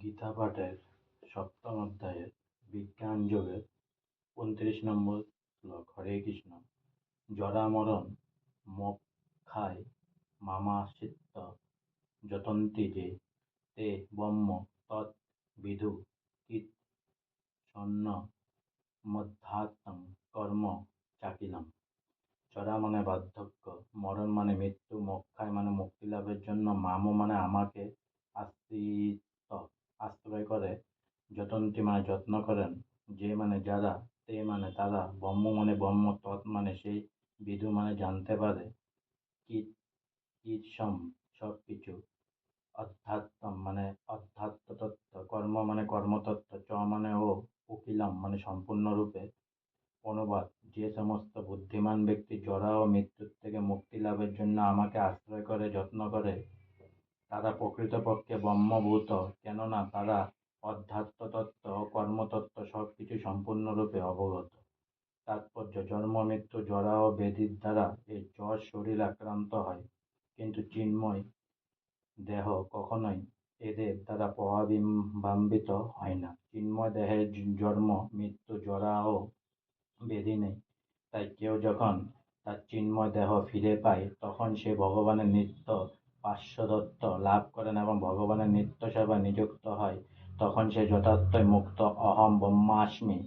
গীতা পাঠের সপ্তম অধ্যায়ের বিজ্ঞান যোগের ২৯ নম্বর শ্লোক। হরে কৃষ্ণ। জরা মরণ মোক্ষায় মামাশ্রিত্য যতন্তি যে তে ব্রহ্ম তৎ বিদু কিৎ সন্ন মধ্যাত্মং কর্ম চাকিলাম। জরা মানে বার্ধক্য, মরণ মানে মৃত্যু, মোক্ষায় মানে মুক্তি লাভের জন্য, মামো মানে আমাকে আশ্রিত আশ্রয় করে, যতন্তি মানে যত্ন করেন, যে মানে যারা, তে মানে তারা, ব্রহ্ম মানে ব্রহ্ম, তৎ মানে সেই, বিদু মানে জানতে পারে, কিৎ ঈর্ষম সব কিছু, অধ্যাত্ম মানে অধ্যাত্ম তত্ত্ব, কর্ম মানে কর্মতত্ত্ব, চ মানে ও, উকিলাম মানে সম্পূর্ণরূপে। অনুবাদ: যে সমস্ত বুদ্ধিমান ব্যক্তি জরা ও মৃত্যুর থেকে মুক্তি লাভের জন্য আমাকে আশ্রয় করে, যত্ন করে, তারা প্রকৃতপক্ষে ব্রহ্মভূত, কেননা তারা অধ্যাত্ম তত্ত্ব ও কর্মতত্ত্ব সবকিছু সম্পূর্ণরূপে অবগত। তাৎপর্য: জন্ম, মৃত্যু, জরা ও ব্যাধির দ্বারা এই জড় শরীর আক্রান্ত হয়, কিন্তু চিন্ময় দেহ কখনোই এদের দ্বারা প্রভাবান্বিত হয় না। চিন্ময় দেহে জন্ম, মৃত্যু, জরা ও ব্যাধি নেই। তাই কেউ যখন তার চিন্ময় দেহ ফিরে পায়, তখন সে ভগবানের নিত্য পার্শ্বদত্ত লাভ করেন এবং ভগবানের নিত্য সেবায় নিযুক্ত হয়। তখন সে যথার্থই মুক্ত। অহম ব্রহ্মাস্মি,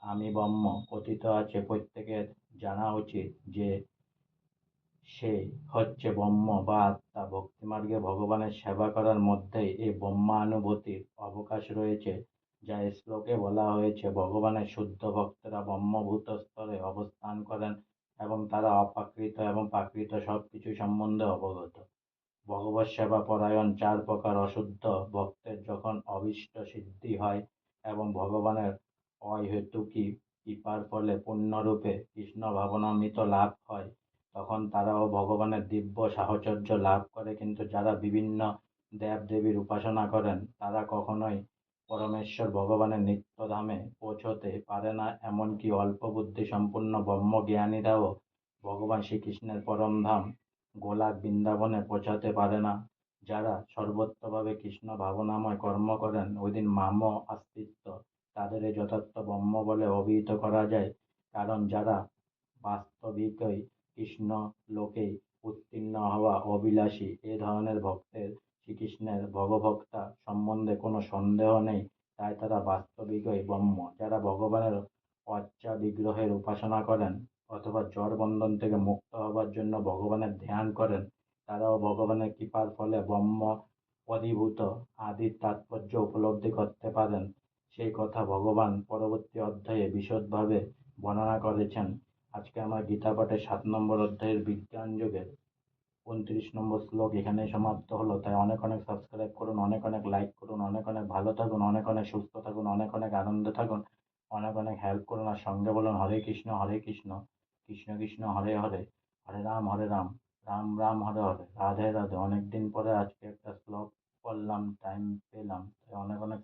আমি ব্রহ্ম কথিত আছে। প্রত্যেকের জানা উচিত যে সে হচ্ছে ব্রহ্ম বা আত্মা। ভক্তিমার্গে ভগবানের সেবা করার মধ্যেই এই ব্রহ্মানুভূতির অবকাশ রয়েছে, যা এই শ্লোকে বলা হয়েছে। ভগবানের শুদ্ধ ভক্তরা ব্রহ্মভূত স্তরে অবস্থান করেন এবং তারা অপ্রাকৃত এবং প্রাকৃত সবকিছু সম্বন্ধে অবগত। ভগবৎ সেবা পরায়ণ ৪ প্রকার অশুদ্ধ ভক্তের যখন অভীষ্ট সিদ্ধি হয় এবং ভগবানের অহেতুকী কৃপার ফলে পূর্ণরূপে কৃষ্ণ ভাবনামৃত লাভ হয়, তখন তারাও ভগবানের দিব্য সাহচর্য লাভ করে। কিন্তু যারা বিভিন্ন দেব-দেবীর উপাসনা করেন, তারা কখনোই পরমেশ্বর ভগবানের নিত্যধামে পৌঁছতে পারে না। এমনকি অল্প বুদ্ধিসম্পন্ন ব্রহ্মজ্ঞানীরাও ভগবান শ্রীকৃষ্ণের পরমধাম গোলক বৃন্দাবনে পৌঁছাতে পারে না। যারা সর্বত্রভাবে কৃষ্ণ ভাবনাময় কর্ম করেন, ওইদিন মাম আশ্রিত, তাদের যথার্থ ব্রহ্ম বলে অভিহিত করা যায়। কারণ যারা বাস্তবিকই কৃষ্ণ লোকেই উত্তীর্ণ হওয়া অভিলাষী, এ ধরনের ভক্তের শ্রীকৃষ্ণের ভগভক্তা সম্বন্ধে কোনো সন্দেহ নেই। তাই তারা বাস্তবিকই ব্রহ্ম। যারা ভগবানের অর্চা বিগ্রহের উপাসনা করেন অথবা জড় বন্ধন থেকে মুক্ত হবার জন্য ভগবানের ধ্যান করেন, তারাও ভগবানের কৃপার ফলে ব্রহ্ম অধিভূত আদির তাৎপর্য উপলব্ধি করতে পারেন। সেই কথা ভগবান পরবর্তী অধ্যায়ে বিশদভাবে বর্ণনা করেছেন। আজকে আমার গীতা পাঠের ৭ নম্বর অধ্যায়ের বিজ্ঞান যোগের ২৯ নম্বর শ্লোক এখানেই সমাপ্ত হলো। তাই অনেক অনেক সাবস্ক্রাইব করুন, অনেক অনেক লাইক করুন, অনেক অনেক ভালো থাকুন, অনেক অনেক সুস্থ থাকুন, অনেক অনেক আনন্দে থাকুন, অনেক অনেক হেল্প করুন। আর সঙ্গে বলুন হরে কৃষ্ণ হরে কৃষ্ণ, কৃষ্ণ কৃষ্ণ হরে হরে, হরে রাম রাম রাম হরে হরে, রাধে রাধে। অনেকদিন পরে আজকে একটা শ্লোক পড়লাম, টাইম পেলাম। তাই অনেক অনেক